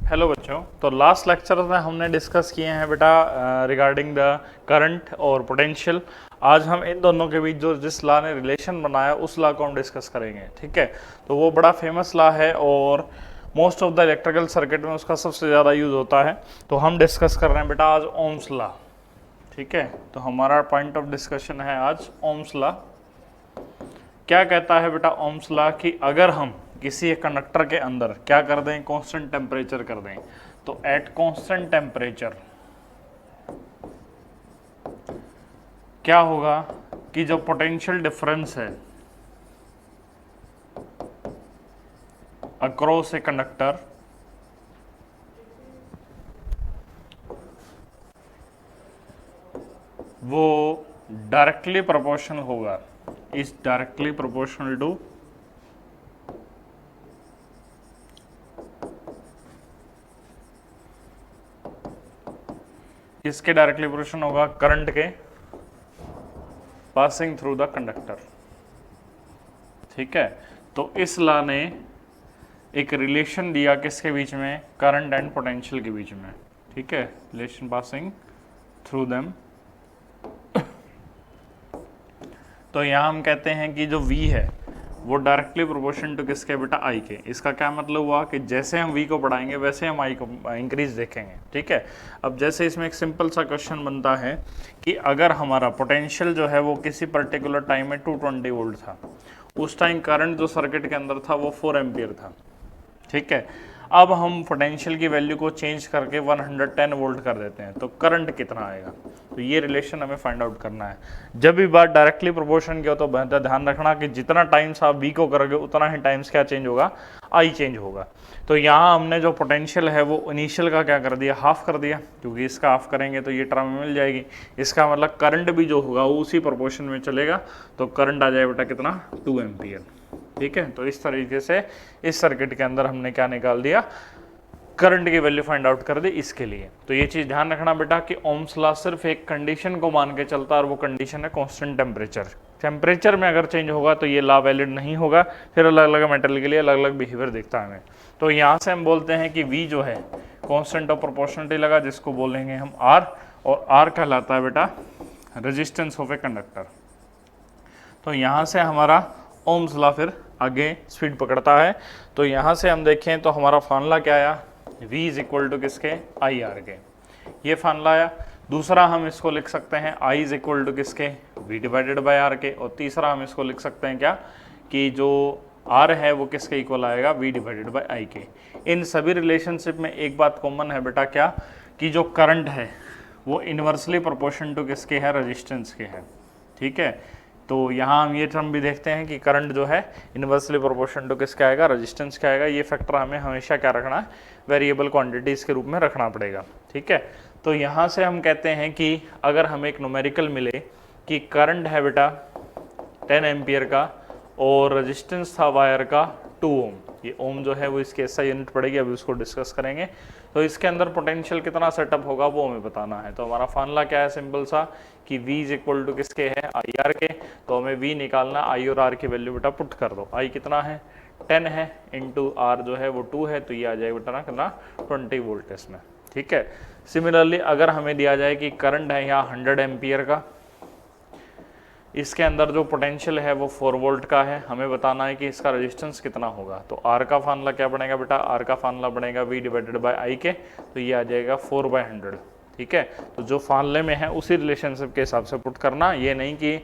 Hello बच्चों, तो last lecture में हमने डिस्कस किए हैं बेटा रिगार्डिंग द करंट और पोटेंशियल। आज हम इन दोनों के बीच जो जिस लॉ ने रिलेशन बनाया उस लॉ को हम डिस्कस करेंगे। ठीक है, तो वो बड़ा फेमस लॉ है और most of the electrical circuit में उसका सबसे ज़्यादा यूज़ होता है। तो हम डिस्कस कर रहे हैं बेटा आज ओम्स लॉ। ठीक है, तो हमारा पॉइंट ऑफ डिस्कशन है आज ओम्स लॉ। क्या कहता है बेटा ओम्स लॉ कि अगर हम किसी एक कंडक्टर के अंदर क्या कर दें, कांस्टेंट टेम्परेचर कर दें, तो एट कांस्टेंट टेम्परेचर क्या होगा कि जो पोटेंशियल डिफरेंस है अक्रॉस ए कंडक्टर वो डायरेक्टली प्रोपोर्शनल होगा, इज डायरेक्टली प्रोपोर्शनल टू किसके डायरेक्टली प्रोपोर्शनल होगा, करंट के पासिंग थ्रू द कंडक्टर। ठीक है, तो इस लॉ ने एक रिलेशन दिया किसके बीच में, करंट एंड पोटेंशियल के बीच में। ठीक है, रिलेशन पासिंग थ्रू देम। तो यहाँ हम कहते हैं कि जो V है वो डायरेक्टली प्रोपोर्शन टू किसके बेटा I के। इसका क्या मतलब हुआ कि जैसे हम V को बढ़ाएंगे वैसे हम I को इंक्रीज देखेंगे। ठीक है, अब जैसे इसमें एक सिंपल सा क्वेश्चन बनता है कि अगर हमारा पोटेंशियल जो है वो किसी पर्टिकुलर टाइम में 220 वोल्ट था, उस टाइम करंट जो सर्किट के अंदर था वो 4 एम्पियर था। ठीक है, अब हम पोटेंशियल की वैल्यू को चेंज करके 110 वोल्ट कर देते हैं, तो करंट कितना आएगा। तो ये रिलेशन हमें फाइंड आउट करना है। जब भी बात डायरेक्टली प्रोपोर्शन की हो तो बेहतर ध्यान रखना कि जितना टाइम्स आप बी को करोगे उतना ही टाइम्स क्या चेंज होगा, आई चेंज होगा। तो यहाँ हमने जो पोटेंशियल है वो इनिशियल का क्या कर दिया, हाफ कर दिया, क्योंकि इसका हाफ करेंगे तो ये टर्म मिल जाएगी। इसका मतलब करंट भी जो होगा वो उसी प्रोपोर्शन में चलेगा, तो करंट आ जाए बेटा कितना, 2 एम्पियर। ठीक है, तो इस तरीके से इस सर्किट के अंदर हमने क्या निकाल दिया, करंट की वैल्यू फाइंड आउट कर दी इसके लिए। तो ये चीज ध्यान रखना बेटा कि ओम्स लॉ सिर्फ एक कंडीशन को मान के चलता है और वो कंडीशन है कांस्टेंट टेम्परेचर। टेम्परेचर में अगर चेंज होगा तो ये लॉ वैलिड नहीं होगा, फिर अलग अलग मेटल के लिए अलग अलग बिहेवियर दिखता है हमें। तो यहाँ से हम बोलते हैं कि V जो है कांस्टेंट ऑफ प्रोपोर्शनलिटी लगा, जिसको बोलेंगे हम R, और R कहलाता है बेटा रेजिस्टेंस ऑफ ए कंडक्टर। तो यहाँ से हमारा ओम्स लॉ फिर आगे स्पीड पकड़ता है। तो यहाँ से हम देखें तो हमारा फार्मूला क्या आया, V इज इक्वल टू किसके, आई आर के, ये फार्मूला आया। दूसरा हम इसको लिख सकते हैं I इज इक्वल टू किसके, V डिवाइडेड बाय आर के। और तीसरा हम इसको लिख सकते हैं क्या, कि जो R है वो किसके इक्वल आएगा, V डिवाइडेड बाय I के। इन सभी रिलेशनशिप में एक बात कॉमन है बेटा, क्या, कि जो करंट है वो इनवर्सली प्रोपोर्शन टू किसके है, रेजिस्टेंस के है। ठीक है, तो यहाँ हम ये टर्म भी देखते हैं कि करंट जो है इनवर्सली प्रोपोर्शन टू किसका आएगा, रेजिस्टेंस का आएगा। ये फैक्टर हमें हमेशा क्या रखना है, वेरिएबल क्वांटिटीज के रूप में रखना पड़ेगा। ठीक है, तो यहाँ से हम कहते हैं कि अगर हमें एक न्यूमेरिकल मिले कि करंट है बेटा 10 एम्पियर का और रेजिस्टेंस था वायर का 2 ओम, ये ओम जो है वो इसकी एसआई यूनिट पड़ेगी, अभी उसको डिस्कस करेंगे। तो इसके अंदर पोटेंशियल कितना सेटअप होगा वो हमें बताना है। तो हमारा फार्मूला क्या है, सिंपल सा, कि V इज इक्वल टू किसके है, आई आर के। तो हमें V निकालना, I और R की वैल्यू बेटा पुट कर दो। I कितना है, 10 है, इंटू R जो है वो 2 है, तो ये आ जाएगा बेटा ना कितना, 20 वोल्ट इसमें। ठीक है, सिमिलरली अगर हमें दिया जाए कि करंट है यहाँ 100 एम्पियर का, इसके अंदर जो पोटेंशियल है वो 4 वोल्ट का है, हमें बताना है कि इसका रेजिस्टेंस कितना होगा। तो R का फार्मूला क्या बनेगा बेटा, R का फार्मूला बनेगा V डिवाइडेड बाय I के, तो ये आ जाएगा 4/100। ठीक है, तो जो फार्मूले में है उसी रिलेशनशिप के हिसाब से पुट करना, ये नहीं कि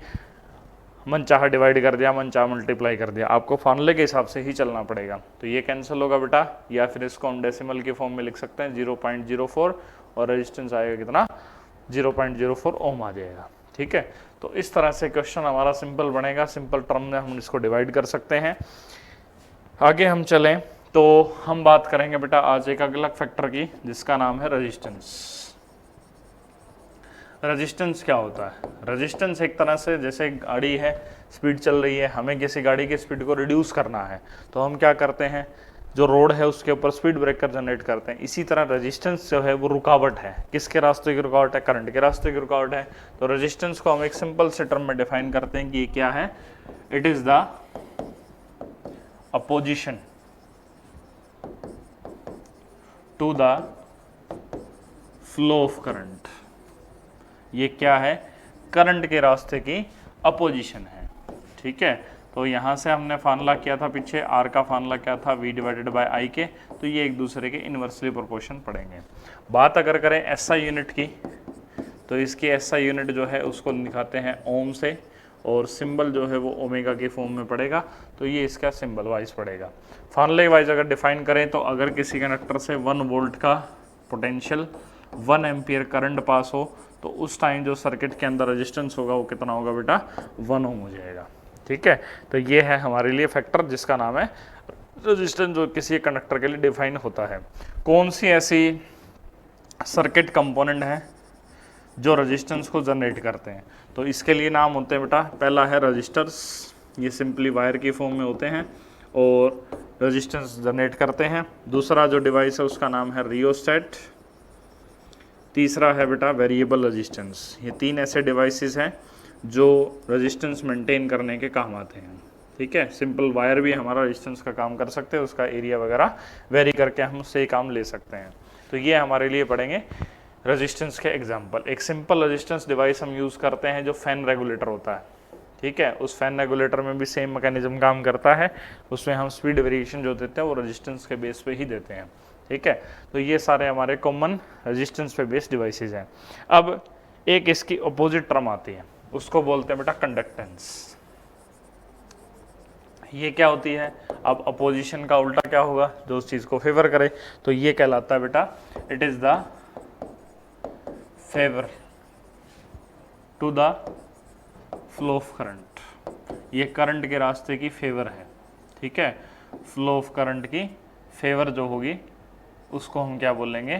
मनचाहा डिवाइड कर दिया, मनचाहा मल्टीप्लाई कर दिया, आपको फार्मूले के हिसाब से ही चलना पड़ेगा। तो ये कैंसिल होगा बेटा, या फिर इसको हम डेसिमल की फॉर्म में लिख सकते हैं 0.04, और रेजिस्टेंस आएगा कितना, 0.04 ओम आ जाएगा। ठीक है, तो इस तरह से क्वेश्चन हमारा सिंपल बनेगा, सिंपल टर्म में हम इसको डिवाइड कर सकते हैं। आगे हम चलें तो हम बात करेंगे बेटा आज एक अलग फैक्टर की, जिसका नाम है रेजिस्टेंस। रेजिस्टेंस क्या होता है, रेजिस्टेंस एक तरह से जैसे गाड़ी है, स्पीड चल रही है, हमें किसी गाड़ी की स्पीड को रिड्यूस करना है, तो हम क्या करते हैं, जो रोड है उसके ऊपर स्पीड ब्रेकर जनरेट करते हैं। इसी तरह रेजिस्टेंस जो है वो रुकावट है, किसके रास्ते की रुकावट है, करंट के रास्ते की रुकावट है। तो रेजिस्टेंस को हम एक सिंपल से टर्म में डिफाइन करते हैं कि ये क्या है, it is the opposition to the flow of current. ये क्या है? करंट के रास्ते की अपोजिशन है। ठीक है, तो यहाँ से हमने फार्मूला किया था पीछे, आर का फार्मूला क्या था? वी डिवाइडेड बाय आई के। तो ये एक दूसरे के इन्वर्सली प्रोपोर्शन पड़ेंगे। बात अगर करें एसआई यूनिट की, तो इसकी एसआई यूनिट जो है उसको दिखाते हैं ओम से, और सिंबल जो है वो ओमेगा के फॉर्म में पड़ेगा। तो ये इसका सिंबल वाइज पड़ेगा। फार्मूले वाइज अगर डिफाइन करें तो अगर किसी कंडक्टर से 1 वोल्ट का पोटेंशियल 1 एम्पियर करंट पास हो तो उस टाइम जो सर्किट के अंदर रेजिस्टेंस होगा वो कितना होगा बेटा? 1 ओम हो जाएगा। ठीक है, तो ये है हमारे लिए फैक्टर जिसका नाम है रेजिस्टेंस, जो किसी कंडक्टर के लिए डिफाइन होता है। कौन सी ऐसी सर्किट कंपोनेंट है जो रेजिस्टेंस को जनरेट करते हैं? तो इसके लिए नाम होते हैं बेटा, पहला है रजिस्टर्स, ये सिंपली वायर की फॉर्म में होते हैं और रेजिस्टेंस जनरेट करते हैं। दूसरा जो डिवाइस है उसका नाम है रियोस्टेट। तीसरा है बेटा वेरिएबल रेजिस्टेंस। ये 3 ऐसे डिवाइसेस हैं जो रेजिस्टेंस मेंटेन करने के काम आते हैं। ठीक है, सिंपल वायर भी हमारा रेजिस्टेंस का काम कर सकते हैं, उसका एरिया वगैरह वेरी करके हम उससे काम ले सकते हैं। तो ये हमारे लिए पढ़ेंगे रेजिस्टेंस के एग्जांपल। एक सिंपल रेजिस्टेंस डिवाइस हम यूज़ करते हैं जो फैन रेगुलेटर होता है। ठीक है, उस फैन रेगुलेटर में भी सेम मैकेनिज्म काम करता है। उसमें हम स्पीड वेरिएशन जो देते हैं वो रेजिस्टेंस के बेस पे ही देते हैं। ठीक है, तो ये सारे हमारे कॉमन रेजिस्टेंस पे बेस्ड डिवाइसेज हैं। अब एक इसकी अपोजिट टर्म आती है, उसको बोलते हैं बेटा कंडक्टेंस। ये क्या होती है? अब अपोजिशन का उल्टा क्या होगा? जो उस चीज़ को फेवर करे, तो ये कहलाता है बेटा it is the favour to the flow of current. ये करंट के रास्ते की फेवर है। ठीक है, फ्लो ऑफ करंट की फेवर जो होगी उसको हम क्या बोलेंगे?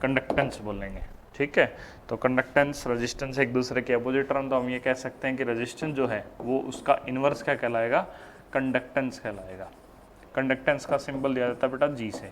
कंडक्टेंस बोलेंगे। ठीक है, तो कंडक्टेंस रेजिस्टेंस एक दूसरे के अपोजिट टर्म, तो हम ये कह सकते हैं कि रेजिस्टेंस जो है वो उसका इन्वर्स क्या कहलाएगा? कंडक्टेंस कहलाएगा। कंडक्टेंस का सिंबल दिया जाता है बेटा जी से।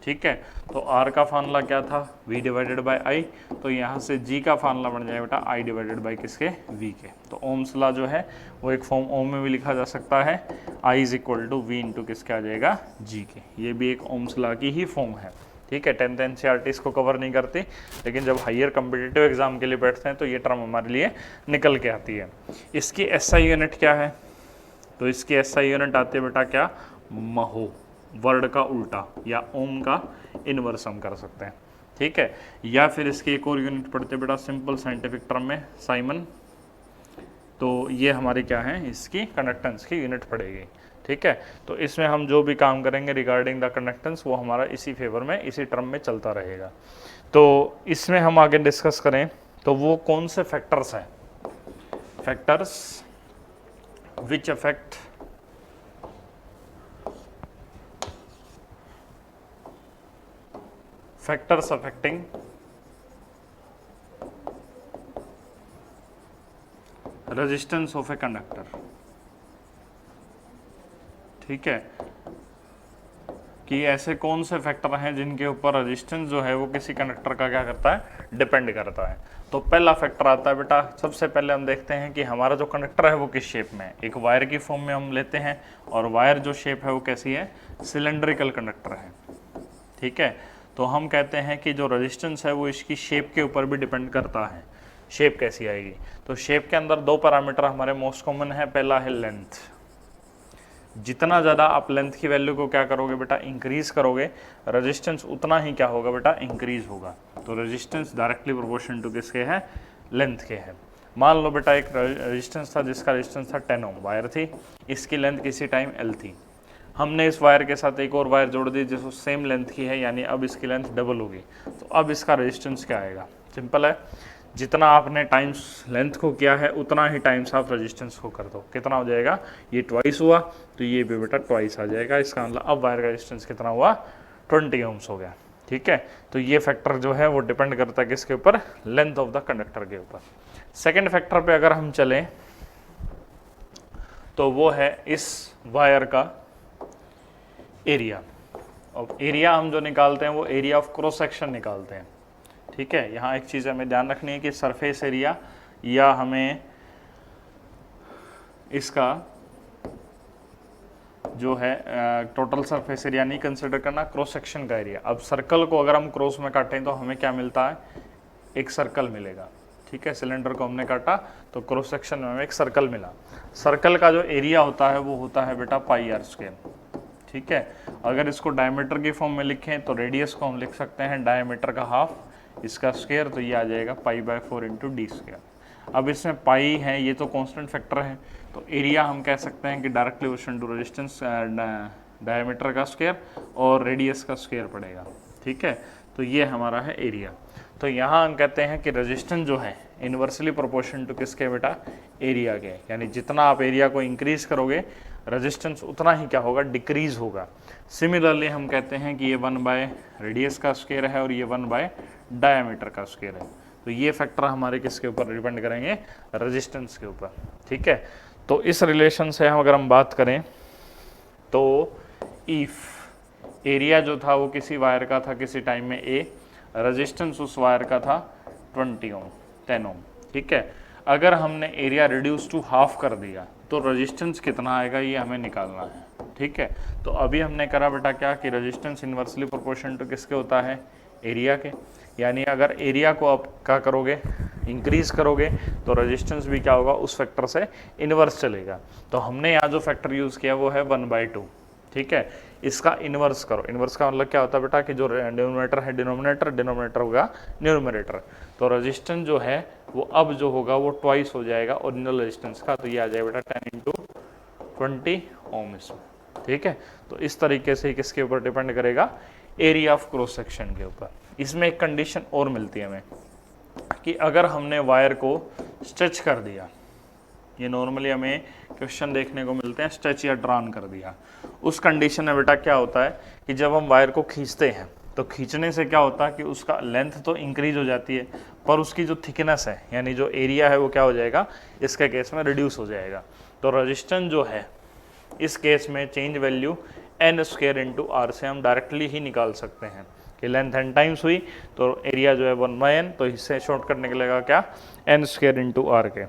ठीक है, तो आर का फार्मूला क्या था? वी डिवाइडेड बाय आई। तो यहाँ से जी का फार्मूला बन जाए बेटा आई डिवाइडेड बाय किसके? वी के। तो ओम्स लॉ जो है वो एक फॉर्म ओम में भी लिखा जा सकता है, I is equal to V into किसके आ जाएगा? जी के। ये भी एक ओम्स लॉ की ही फॉर्म है। ठीक है, 10th NCERT इसको कवर नहीं करती, लेकिन जब हायर कम्पिटिटिव एग्जाम के लिए बैठते हैं तो ये टर्म हमारे लिए निकल के आती है। इसकी एसआई यूनिट क्या है? तो इसकी एसआई यूनिट आती है बेटा क्या? महो, वर्ड का उल्टा, या ओम का इनवर्स हम कर सकते हैं। ठीक है, या फिर इसकी एक और यूनिट पढ़ते बेटा सिंपल साइंटिफिक टर्म में साइमन। तो ये हमारी क्या है? इसकी कंडक्टेंस की यूनिट पड़ेगी। ठीक है, तो इसमें हम जो भी काम करेंगे रिगार्डिंग द कंडक्टेंस वो हमारा इसी फेवर में, इसी टर्म में चलता रहेगा। तो इसमें हम आगे डिस्कस करें तो वो कौन से फैक्टर्स हैं? Factors which affect factors affecting resistance of a conductor. ठीक है, कि ऐसे कौन से फैक्टर हैं जिनके ऊपर रेजिस्टेंस जो है वो किसी कंडक्टर का क्या करता है? डिपेंड करता है। तो पहला फैक्टर आता है बेटा, सबसे पहले हम देखते हैं कि हमारा जो कंडक्टर है वो किस शेप में है। एक वायर की फॉर्म में हम लेते हैं, और वायर जो शेप है वो कैसी है? सिलेंड्रिकल कंडक्टर है। ठीक है, तो हम कहते हैं कि जो रेजिस्टेंस है वो इसकी शेप के ऊपर भी डिपेंड करता है। शेप कैसी आएगी? तो शेप के अंदर 2 पैरामीटर हमारे मोस्ट कॉमन है। पहला है लेंथ। जितना ज़्यादा आप लेंथ की वैल्यू को क्या करोगे बेटा? इंक्रीज करोगे, रेजिस्टेंस उतना ही क्या होगा बेटा? इंक्रीज होगा। तो रेजिस्टेंस डायरेक्टली प्रोपोर्शन टू किसके है? लेंथ के है। मान लो बेटा एक रेजिस्टेंस था जिसका रेजिस्टेंस था 10 ओम, वायर थी, इसकी लेंथ किसी टाइम L थी। हमने इस वायर के साथ एक और वायर जोड़ दी जिसको सेम लेंथ की है, यानी अब इसकी लेंथ डबल होगी। तो अब इसका रेजिस्टेंस क्या आएगा? सिंपल है, जितना आपने टाइम्स लेंथ को किया है उतना ही टाइम्स आप रेजिस्टेंस को कर दो। कितना हो जाएगा? ये ट्वाइस हुआ तो ये भी बेटा ट्वाइस आ जाएगा। इसका मतलब अब वायर का रेजिस्टेंस कितना हुआ? 20 ओम्स हो गया। ठीक है, तो ये फैक्टर जो है वो डिपेंड करता है किसके ऊपर? लेंथ ऑफ द कंडक्टर के ऊपर। सेकेंड फैक्टर पे अगर हम चलें तो वो है इस वायर का एरिया। अब एरिया हम जो निकालते हैं वो एरिया ऑफ क्रॉस सेक्शन निकालते हैं। ठीक है, यहाँ एक चीज़ हमें ध्यान रखनी है कि सरफेस एरिया या हमें इसका जो है टोटल सरफेस एरिया नहीं कंसिडर करना, क्रॉस सेक्शन का एरिया। अब सर्कल को अगर हम क्रॉस में काटें तो हमें क्या मिलता है, एक सर्कल मिलेगा। ठीक है, सिलेंडर को हमने काटा तो क्रॉस सेक्शन में हमें एक सर्कल मिला। सर्कल का जो एरिया होता है वो होता है बेटा पाई आर स्क्वायर। ठीक है, अगर इसको डायमीटर की फॉर्म में लिखें तो रेडियस को हम लिख सकते हैं डायमीटर का हाफ, इसका स्क्वायर, तो ये आ जाएगा पाई/4 इंटू डी स्क्वायर। अब इसमें पाई है, ये तो कांस्टेंट फैक्टर है, तो एरिया हम कह सकते हैं कि directly proportional to resistance diameter का स्क्वायर और रेडियस का स्क्वायर पड़ेगा। ठीक है, तो ये हमारा है एरिया। तो यहाँ हम कहते हैं कि रेजिस्टेंस जो है इन्वर्सली प्रोपोर्शन टू किसके बेटा, एरिया के, यानी जितना आप एरिया को इंक्रीज करोगे रेजिस्टेंस उतना ही क्या होगा, डिक्रीज होगा। सिमिलरली हम कहते हैं कि ये 1 रेडियस का स्क्वायर है और ये 1 डायमीटर का स्क्वायर है। तो ये फैक्टर हमारे किसके ऊपर डिपेंड करेंगे, रेजिस्टेंस के ऊपर। ठीक है, तो इस रिलेशन से हम अगर हम बात करें तो इफ एरिया जो था वो किसी वायर का था किसी टाइम में ए, रेजिस्टेंस उस वायर का था 20 ओम 10 ओम। ठीक है, अगर हमने एरिया रिड्यूस टू हाफ कर दिया तो रेजिस्टेंस कितना आएगा ये हमें निकालना है। ठीक है, तो अभी हमने करा बेटा क्या कि रेजिस्टेंस इन्वर्सली प्रोपोर्शन टू किसके होता है, एरिया के, यानी अगर एरिया को आप क्या करोगे, इंक्रीज करोगे तो रेजिस्टेंस भी क्या होगा, उस फैक्टर से इन्वर्स चलेगा। तो हमने यहाँ जो फैक्टर यूज़ किया वो है 1/2। ठीक है, इसका इन्वर्स करो। इन्वर्स का मतलब क्या होता है बेटा कि जो डिनोमिनेटर है डिनोमिनेटर, डिनोमिनेटर होगा न्यूमरेटर। तो रेजिस्टेंस जो है वो अब जो होगा वो ट्वाइस हो जाएगा ओरिजिनल रेजिस्टेंस का, तो ये आ जाएगा बेटा 10 इंटू 20 ओम इसमें। ठीक है, तो इस तरीके से किसके ऊपर डिपेंड करेगा, एरिया ऑफ क्रॉस सेक्शन के ऊपर। इसमें एक कंडीशन और मिलती है हमें कि अगर हमने वायर को स्ट्रेच कर दिया, ये नॉर्मली हमें क्वेश्चन देखने को मिलते हैं, स्ट्रेच या ड्रॉन कर दिया, उस कंडीशन में बेटा क्या होता है कि जब हम वायर को खींचते हैं तो खींचने से क्या होता है कि उसका लेंथ तो इंक्रीज हो जाती है पर उसकी जो थिकनेस है यानी जो एरिया है वो क्या हो जाएगा, इसके केस में रिड्यूस हो जाएगा। तो रेजिस्टेंस जो है इस केस में change value n square into r से हम डायरेक्टली ही निकाल सकते हैं कि लेंथ एन टाइम्स हुई तो एरिया जो है 1/n, तो इससे शॉर्टकट निकलेगा क्या, एन स्क्वायर इंटू आर के।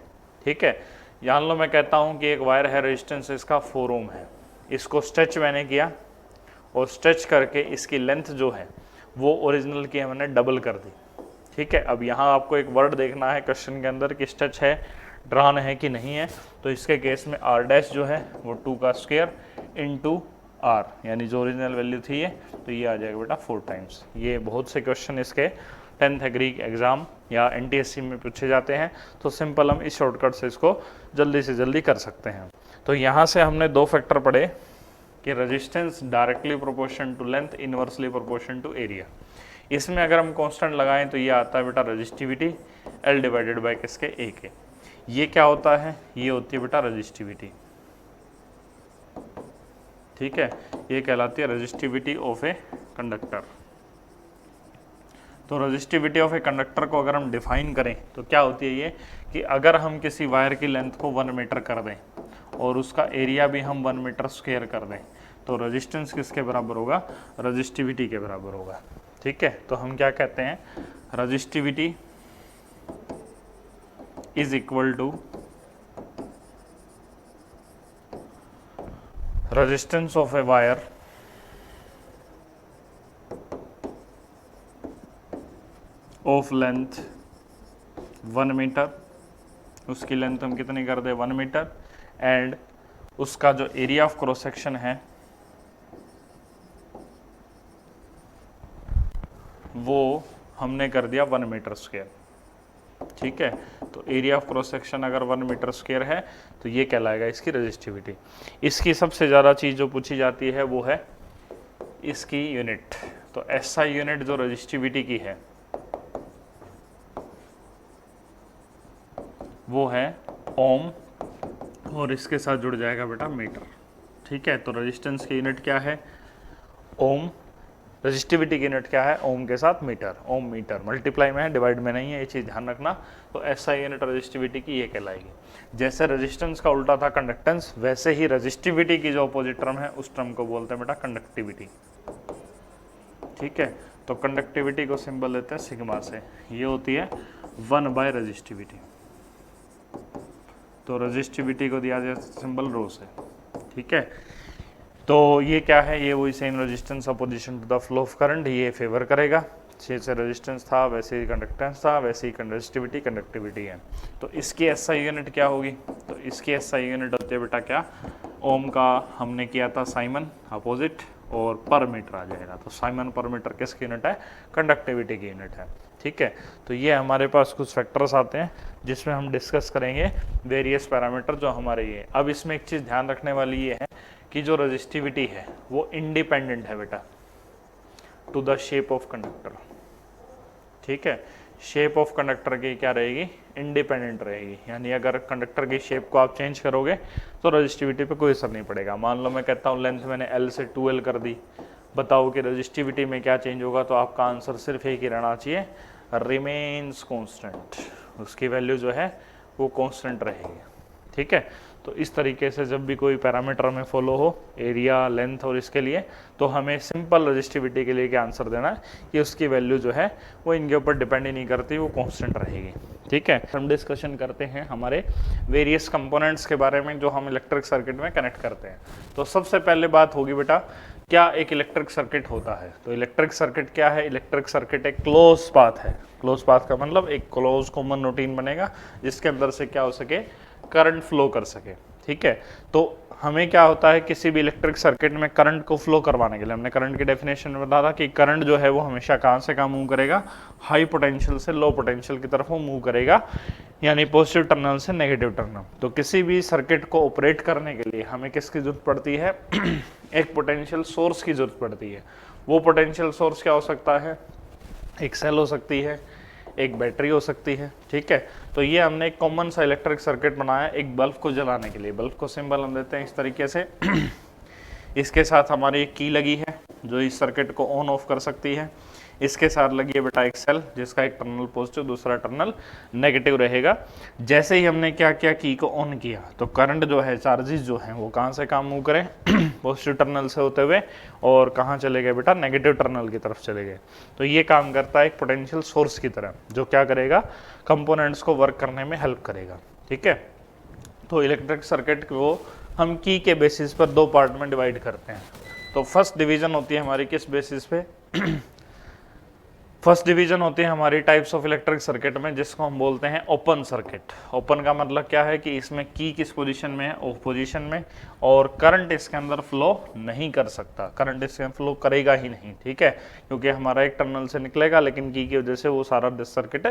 ठीक है, जान लो मैं कहता हूँ कि एक वायर है, रेजिस्टेंस इसका 4 ओम है, इसको स्ट्रेच मैंने किया और स्ट्रेच करके इसकी लेंथ जो है वो ओरिजिनल की हमने डबल कर दी। ठीक है, अब यहाँ आपको एक वर्ड देखना है क्वेश्चन के अंदर कि स्ट्रेच है, ड्रॉन है कि नहीं है। तो इसके केस में आर डैश जो है वो 2 का स्क्वायर इंटू आर, यानी जो ओरिजिनल वैल्यू थी ये, तो ये आ जाएगा बेटा 4 टाइम्स। ये बहुत से क्वेश्चन इसके 10th एग्री एग्ज़ाम या NTSC में पूछे जाते हैं, तो सिंपल हम इस शॉर्टकट से इसको जल्दी से जल्दी कर सकते हैं। तो यहाँ से हमने 2 फैक्टर पढ़े कि resistance directly proportion to length, inversely proportion to area. इसमें अगर हम कांस्टेंट लगाएं तो ये आता है बेटा रेजिस्टिविटी L डिवाइडेड बाय किसके, A के। ये क्या होता है, ये होती है बेटा रेजिस्टिविटी। ठीक है, ये कहलाती है रेजिस्टिविटी ऑफ ए कंडक्टर। तो रेजिस्टिविटी ऑफ ए कंडक्टर को अगर हम डिफाइन करें तो क्या होती है ये कि अगर हम किसी वायर की लेंथ को 1 मीटर कर दें और उसका एरिया भी हम 1 मीटर स्क्वायर कर दें तो रेजिस्टेंस किसके बराबर होगा, रेजिस्टिविटी के बराबर होगा। ठीक है, तो हम क्या कहते हैं, resistivity is equal to resistance of a wire of length 1 metre, उसकी लेंथ हम कितनी कर दे 1 मीटर, एंड उसका जो एरिया ऑफ क्रॉस सेक्शन है वो हमने कर दिया 1 मीटर स्क्वायर। ठीक है, तो एरिया ऑफ क्रॉस सेक्शन अगर 1 मीटर स्क्वायर है तो ये कहलाएगा इसकी रेजिस्टिविटी। इसकी सबसे ज़्यादा चीज़ जो पूछी जाती है वो है इसकी यूनिट। तो SI यूनिट जो रेजिस्टिविटी की है वो है ओम और इसके साथ जुड़ जाएगा बेटा मीटर। ठीक है, तो रेजिस्टेंस की यूनिट क्या है, ओम, रेजिस्टिविटी की यूनिट क्या है, ओम के साथ मीटर, ओम मीटर, मल्टीप्लाई में है डिवाइड में नहीं है, ये चीज़ ध्यान रखना। तो SI यूनिट रेजिस्टिविटी की ये कहलाएगी। जैसे रेजिस्टेंस का उल्टा था कंडक्टेंस, वैसे ही रेजिस्टिविटी की जो अपोजिट टर्म है उस टर्म को बोलते हैं बेटा कंडक्टिविटी। ठीक है, तो कंडक्टिविटी को सिंबल लेते हैं सिग्मा से, ये होती है 1 रेजिस्टिविटी। तो रेजिस्टिविटी को दिया जाए सिंबल रो से। ठीक है, तो ये क्या है, ये वही same resistance opposition to the flow of current, ये फेवर करेगा। जैसे रेजिस्टेंस था वैसे ही कंडक्टेंस था, वैसे ही रेजिस्टिविटी कंडक्टिविटी है। तो इसकी एसआई यूनिट क्या होगी, तो इसकी एसआई यूनिट होती है बेटा क्या, ओम का हमने किया था साइमन अपोजिट, और पर मीटर आ जाएगा। तो साइमन पर मीटर किसकी यूनिट है, कंडक्टिविटी की यूनिट है। ठीक है, तो ये हमारे पास कुछ फैक्टर्स आते हैं जिसमें हम डिस्कस करेंगे वेरियस पैरामीटर जो हमारे ये। अब इसमें एक चीज़ ध्यान रखने वाली ये है कि जो रेजिस्टिविटी है वो इंडिपेंडेंट है बेटा to the shape of conductor. ठीक है, शेप ऑफ कंडक्टर की क्या रहेगी, इंडिपेंडेंट रहेगी। यानी अगर कंडक्टर की शेप को आप चेंज करोगे तो रेजिस्टिविटी पे कोई असर नहीं पड़ेगा। मान लो मैं कहता हूँ लेंथ मैंने L से 2L कर दी, बताओ कि रेजिस्टिविटी में क्या चेंज होगा, तो आपका आंसर सिर्फ एक ही रहना चाहिए, रिमेन्स कांस्टेंट। उसकी वैल्यू जो है वो कांस्टेंट रहेगी। ठीक है, तो इस तरीके से जब भी कोई पैरामीटर में फॉलो हो, एरिया, लेंथ और इसके लिए, तो हमें सिंपल रेजिस्टिविटी के लिए क्या आंसर देना है कि उसकी वैल्यू जो है वो इनके ऊपर डिपेंड ही नहीं करती, वो कांस्टेंट रहेगी। ठीक है, हम डिस्कशन करते हैं हमारे वेरियस कंपोनेंट्स के बारे में जो हम इलेक्ट्रिक सर्किट में कनेक्ट करते हैं। तो सबसे पहले बात होगी बेटा, क्या एक इलेक्ट्रिक सर्किट होता है। तो इलेक्ट्रिक सर्किट क्या है, इलेक्ट्रिक सर्किट एक क्लोज पाथ है। क्लोज पाथ का मतलब एक क्लोज कॉमन रूटीन बनेगा जिसके अंदर से क्या हो सके, करंट फ्लो कर सके। ठीक है, तो हमें क्या होता है, किसी भी इलेक्ट्रिक सर्किट में करंट को फ्लो करवाने के लिए हमने करंट की डेफिनेशन में बताया था कि करंट जो है वो हमेशा कहाँ से कहाँ मूव करेगा, हाई पोटेंशियल से लो पोटेंशियल की तरफ वो मूव करेगा, यानी पॉजिटिव टर्मिनल से नेगेटिव टर्मिनल। तो किसी भी सर्किट को ऑपरेट करने के लिए हमें किसकी जरूरत पड़ती है, एक पोटेंशियल सोर्स की जरूरत पड़ती है। वो पोटेंशियल सोर्स क्या हो सकता है, एक सेल हो सकती है, एक बैटरी हो सकती है। ठीक है, तो ये हमने एक कॉमन सा इलेक्ट्रिक सर्किट बनाया एक बल्ब को जलाने के लिए। बल्ब को सिंबल हम देते हैं इस तरीके से। इसके साथ हमारी एक की लगी है जो इस सर्किट को ऑन ऑफ कर सकती है। इसके साथ लगी है बेटा एक सेल जिसका एक टर्मिनल पॉजिटिव दूसरा टर्मिनल नेगेटिव रहेगा। जैसे ही हमने क्या किया, की को ऑन किया, तो करंट जो है, चार्जेस जो हैं वो कहाँ से कहाँ मूव करें, पॉजिटिव टर्मिनल से होते हुए, और कहाँ चले गए बेटा, नेगेटिव टर्मिनल की तरफ चले गए। तो ये काम करता है एक पोटेंशियल सोर्स की तरह, जो क्या करेगा, कंपोनेंट्स को वर्क करने में हेल्प करेगा। ठीक है, तो इलेक्ट्रिक सर्किट को हम की के बेसिस पर दो पार्ट में डिवाइड करते हैं। तो फर्स्ट डिवीजन होती है हमारी किस बेसिस पे, फर्स्ट डिवीजन होती है हमारी टाइप्स ऑफ इलेक्ट्रिक सर्किट में, जिसको हम बोलते हैं ओपन सर्किट। ओपन का मतलब क्या है कि इसमें की किस पोजीशन में है, ऑफ पोजीशन में, और करंट इसके अंदर फ्लो नहीं कर सकता, करंट इसके अंदर फ्लो करेगा ही नहीं। ठीक है, क्योंकि हमारा एक टर्मिनल से निकलेगा लेकिन की वजह से वो सारा सर्किट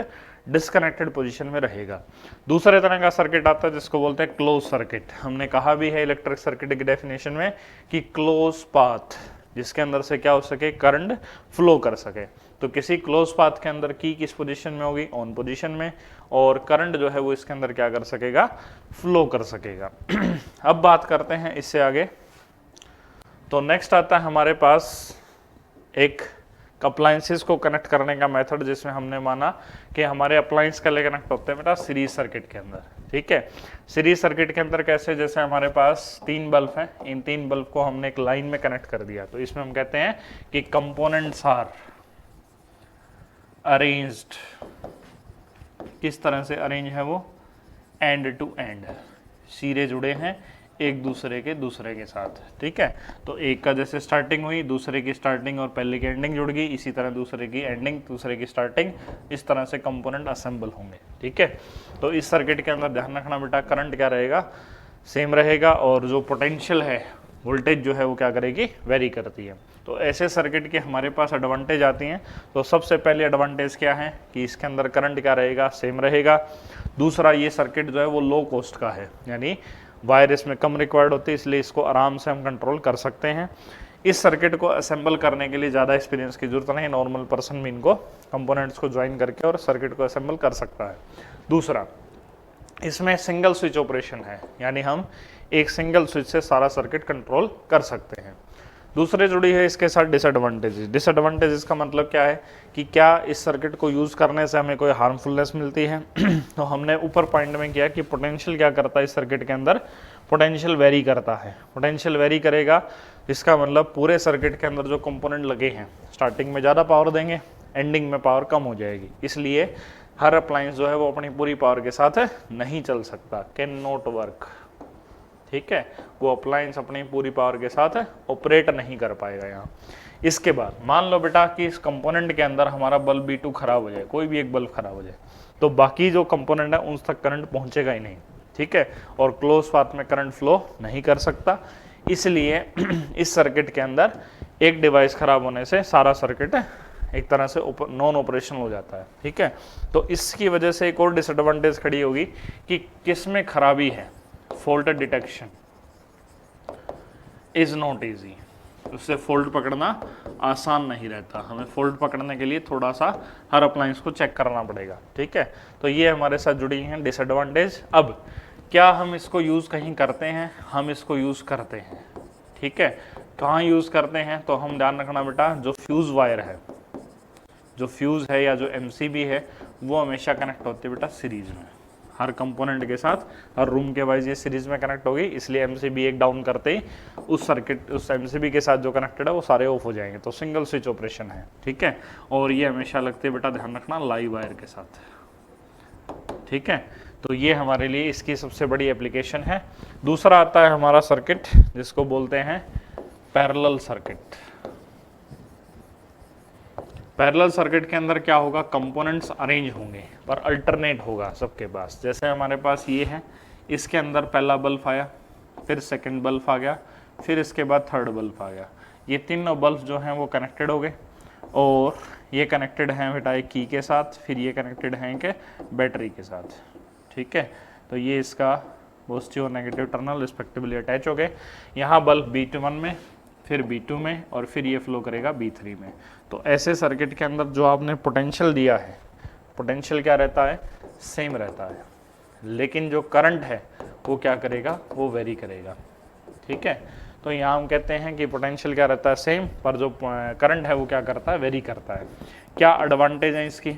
डिस्कनेक्टेड पोजीशन में रहेगा। दूसरे तरह का सर्किट आता है जिसको बोलते हैं क्लोज सर्किट। हमने कहा भी है इलेक्ट्रिक सर्किट की डेफिनेशन में कि क्लोज पाथ, जिसके अंदर से क्या हो सके, करंट फ्लो कर सके। तो किसी क्लोज पाथ के अंदर की किस पोजीशन में होगी, ऑन पोजीशन में, और करंट जो है वो इसके अंदर क्या कर सकेगा, फ्लो कर सकेगा। अब बात करते हैं इससे आगे। तो नेक्स्ट आता है हमारे पास एक अप्लायंसेस को कनेक्ट करने का मेथड, जिसमें हमने माना कि हमारे अप्लायंस के लिए कनेक्ट होते हैं बेटा सीरीज सर्किट के अंदर। ठीक है, सीरीज सर्किट के अंदर कैसे, जैसे हमारे पास 3 बल्ब हैं, इन 3 बल्ब को हमने एक लाइन में कनेक्ट कर दिया। तो इसमें हम कहते हैं कि कंपोनेंट्स आर अरेंज्ड, किस तरह से अरेंज है वो, एंड टू एंड, सिरे जुड़े हैं एक दूसरे के साथ। ठीक है, तो एक का जैसे स्टार्टिंग हुई, दूसरे की स्टार्टिंग और पहले की एंडिंग जुड़ गई, इसी तरह दूसरे की एंडिंग दूसरे की स्टार्टिंग, इस तरह से कंपोनेंट असेंबल होंगे। ठीक है, तो इस सर्किट के अंदर ध्यान रखना बेटा, करंट क्या रहेगा, सेम रहेगा, और जो पोटेंशियल है, वोल्टेज जो है वो क्या करेगी, वेरी करती है। तो ऐसे सर्किट के हमारे पास एडवांटेज आती हैं। तो सबसे पहले एडवांटेज क्या है कि इसके अंदर करंट क्या रहेगा, सेम रहेगा। दूसरा, ये सर्किट जो है वो लो कॉस्ट का है, यानी वायर इसमें कम रिक्वायर्ड होती है, इसलिए इसको आराम से हम कंट्रोल कर सकते हैं। इस सर्किट को असेंबल करने के लिए ज़्यादा एक्सपीरियंस की जरूरत नहीं, नॉर्मल पर्सन भी इनको कंपोनेंट्स को ज्वाइन करके और सर्किट को असेंबल कर सकता है। दूसरा, इसमें सिंगल स्विच ऑपरेशन है, यानी हम एक सिंगल स्विच से सारा सर्किट कंट्रोल कर सकते हैं। दूसरे जुड़ी है इसके साथ डिसएडवांटेजेस। डिसएडवांटेजेस का मतलब क्या है कि क्या इस सर्किट को यूज़ करने से हमें कोई हार्मफुलनेस मिलती है। तो हमने ऊपर पॉइंट में किया कि पोटेंशियल क्या करता है इस सर्किट के अंदर, पोटेंशियल वेरी करता है। पोटेंशियल वेरी करेगा, इसका मतलब पूरे सर्किट के अंदर जो कंपोनेंट लगे हैं, स्टार्टिंग में ज़्यादा पावर देंगे, एंडिंग में पावर कम हो जाएगी। इसलिए हर अप्लायंस जो है वो अपनी पूरी पावर के साथ नहीं चल सकता, कैन नॉट वर्क। ठीक है, वो अप्लायंस अपनी पूरी पावर के साथ ऑपरेट नहीं कर पाएगा यहाँ। इसके बाद मान लो बेटा कि इस कंपोनेंट के अंदर हमारा बल्ब B2 खराब हो जाए, कोई भी एक बल्ब खराब हो जाए, तो बाकी जो कंपोनेंट है उन तक करंट पहुंचेगा ही नहीं, ठीक है, और क्लोज पाथ में करंट फ्लो नहीं कर सकता। इसलिए इस सर्किट के अंदर एक डिवाइस खराब होने से सारा सर्किट एक तरह से नॉन ऑपरेशनल हो जाता है, ठीक है। तो इसकी वजह से एक और डिसएडवांटेज खड़ी होगी कि किस में खराबी है, fault detection is not easy, उससे फॉल्ट पकड़ना आसान नहीं रहता, हमें फॉल्ट पकड़ने के लिए थोड़ा सा हर अप्लायंस को चेक करना पड़ेगा, ठीक है। तो ये हमारे साथ जुड़ी हैं डिसएडवांटेज। अब क्या हम इसको यूज़ कहीं करते हैं, हम इसको यूज़ करते हैं, ठीक है। कहाँ यूज़ करते हैं, तो हम ध्यान रखना बेटा, जो फ्यूज़ वायर है, जो फ्यूज़ है या जो MCB है, वो हमेशा कनेक्ट होती है बेटा सीरीज में, हर कंपोनेंट के साथ, हर रूम के वाइज ये सीरीज में कनेक्ट होगी। इसलिए MCB एक डाउन करते ही उस सर्किट, उस MCB के साथ जो कनेक्टेड है वो सारे ऑफ हो जाएंगे, तो सिंगल स्विच ऑपरेशन है, ठीक है। और ये हमेशा लगते है बेटा, ध्यान रखना, लाइव वायर के साथ, ठीक है। तो ये हमारे लिए इसकी सबसे बड़ी एप्लीकेशन है। दूसरा आता है हमारा सर्किट जिसको बोलते हैं पैरेलल सर्किट। पैरेलल सर्किट के अंदर क्या होगा, कंपोनेंट्स अरेंज होंगे पर अल्टरनेट होगा सबके पास। जैसे हमारे पास ये है, इसके अंदर पहला बल्ब आया, फिर सेकंड बल्ब आ गया, फिर इसके बाद थर्ड बल्ब आ गया। ये तीनों बल्ब जो हैं वो कनेक्टेड हो गए, और ये कनेक्टेड हैं बेटा एक की के साथ, फिर ये कनेक्टेड हैं कि बैटरी के साथ, ठीक है। तो ये इसका पॉजिटिव और नेगेटिव टर्मिनल रिस्पेक्टिवली अटैच हो गए। यहाँ बल्ब B1 में, फिर B2 में, और फिर ये फ्लो करेगा B3 में। तो ऐसे सर्किट के अंदर जो आपने पोटेंशियल दिया है, पोटेंशियल क्या रहता है, सेम रहता है, लेकिन जो करंट है वो क्या करेगा, वो वेरी करेगा, ठीक है। तो यहाँ हम कहते हैं कि पोटेंशियल क्या रहता है, सेम, पर जो करंट है वो क्या करता है, वेरी करता है। क्या एडवांटेज है इसकी,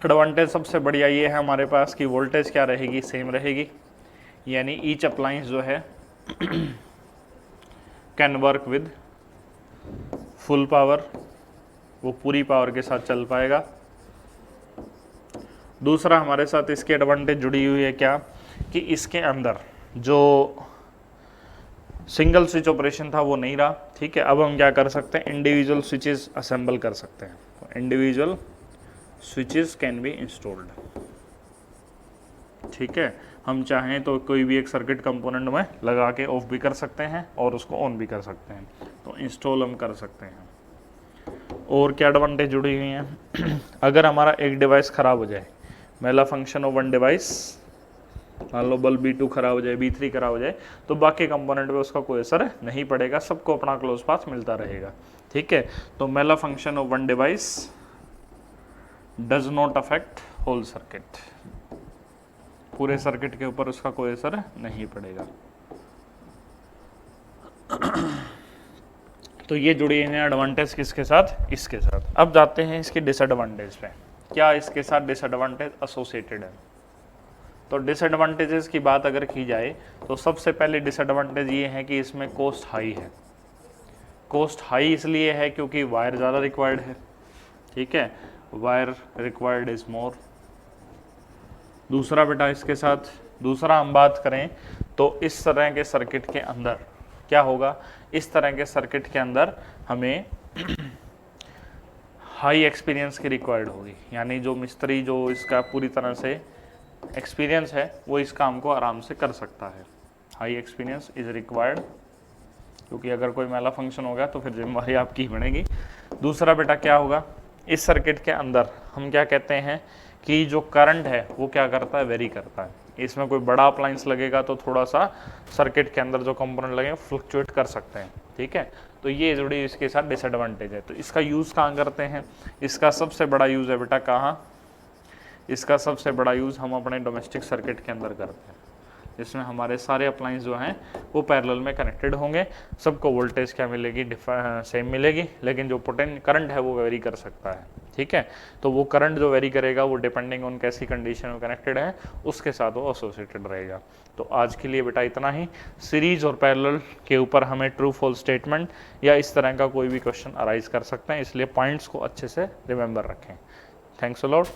एडवांटेज सबसे बढ़िया ये है हमारे पास कि वोल्टेज क्या रहेगी, सेम रहेगी, यानी ईच अप्लायंस जो है can work with full power, वो पूरी पावर के साथ चल पाएगा। दूसरा हमारे साथ इसकी एडवांटेज जुड़ी हुई है क्या, कि इसके अंदर जो सिंगल स्विच ऑपरेशन था वो नहीं रहा, ठीक है। अब हम क्या कर सकते हैं, इंडिविजुअल स्विचेस असेंबल कर सकते हैं। तो individual switches can be installed, ठीक है। हम चाहें तो कोई भी एक सर्किट कंपोनेंट में लगा के ऑफ भी कर सकते हैं और उसको ऑन भी कर सकते हैं, तो इंस्टॉल हम कर सकते हैं। और क्या एडवांटेज जुड़ी हुई हैं, अगर हमारा एक डिवाइस ख़राब हो जाए, मेला फंक्शन ऑफ वन डिवाइस, मान लो बल्ब B2 खराब हो जाए, B3 खराब हो जाए, तो बाकी कंपोनेंट पे उसका कोई असर नहीं पड़ेगा, सबको अपना क्लोज पाथ मिलता रहेगा, ठीक है। तो मेला function of one device does not affect whole circuit, पूरे सर्किट के ऊपर उसका कोई असर नहीं पड़ेगा। तो ये जुड़ी हैं एडवांटेज किसके साथ, इसके साथ। अब जाते हैं इसकी डिसएडवांटेज पे, क्या इसके साथ डिसएडवांटेज एसोसिएटेड है। तो डिसएडवांटेजेस की बात अगर की जाए तो सबसे पहले डिसएडवांटेज ये है कि इसमें कॉस्ट हाई है। कॉस्ट हाई इसलिए है क्योंकि वायर ज़्यादा रिक्वायर्ड है, ठीक है, वायर रिक्वायर्ड इज मोर। दूसरा बेटा इसके साथ, दूसरा हम बात करें तो इस तरह के सर्किट के अंदर क्या होगा, इस तरह के सर्किट के अंदर हमें हाई एक्सपीरियंस की रिक्वायर्ड होगी, यानी जो मिस्त्री जो इसका पूरी तरह से एक्सपीरियंस है वो इस काम को आराम से कर सकता है। हाई एक्सपीरियंस इज रिक्वायर्ड, क्योंकि अगर कोई मेला फंक्शन हो गया तो फिर जिम्मेदारी आपकी बनेगी। दूसरा बेटा क्या होगा, इस सर्किट के अंदर हम क्या कहते हैं कि जो करंट है वो क्या करता है, वेरी करता है। इसमें कोई बड़ा अप्लायंस लगेगा तो थोड़ा सा सर्किट के अंदर जो कंपोनेंट लगेंगे फ्लक्चुएट कर सकते हैं, ठीक है। तो ये जुड़ी इसके साथ डिसएडवांटेज है। तो इसका यूज़ कहाँ करते हैं, इसका सबसे बड़ा यूज़ है बेटा कहाँ, इसका सबसे बड़ा यूज़ हम अपने डोमेस्टिक सर्किट के अंदर करते हैं, जिसमें हमारे सारे अप्लायंस जो हैं वो पैरेलल में कनेक्टेड होंगे, सबको वोल्टेज क्या मिलेगी, सेम मिलेगी, लेकिन जो करंट है वो वेरी कर सकता है, ठीक है। तो वो करंट जो वेरी करेगा वो डिपेंडिंग ऑन कैसी कंडीशन में कनेक्टेड है उसके साथ वो एसोसिएटेड रहेगा। तो आज के लिए बेटा इतना ही। सीरीज और पैरेलल के ऊपर हमें ट्रू फॉल्स स्टेटमेंट या इस तरह का कोई भी क्वेश्चन अराइज कर सकते हैं, इसलिए पॉइंट्स को अच्छे से रिमेंबर रखें। Thanks a lot.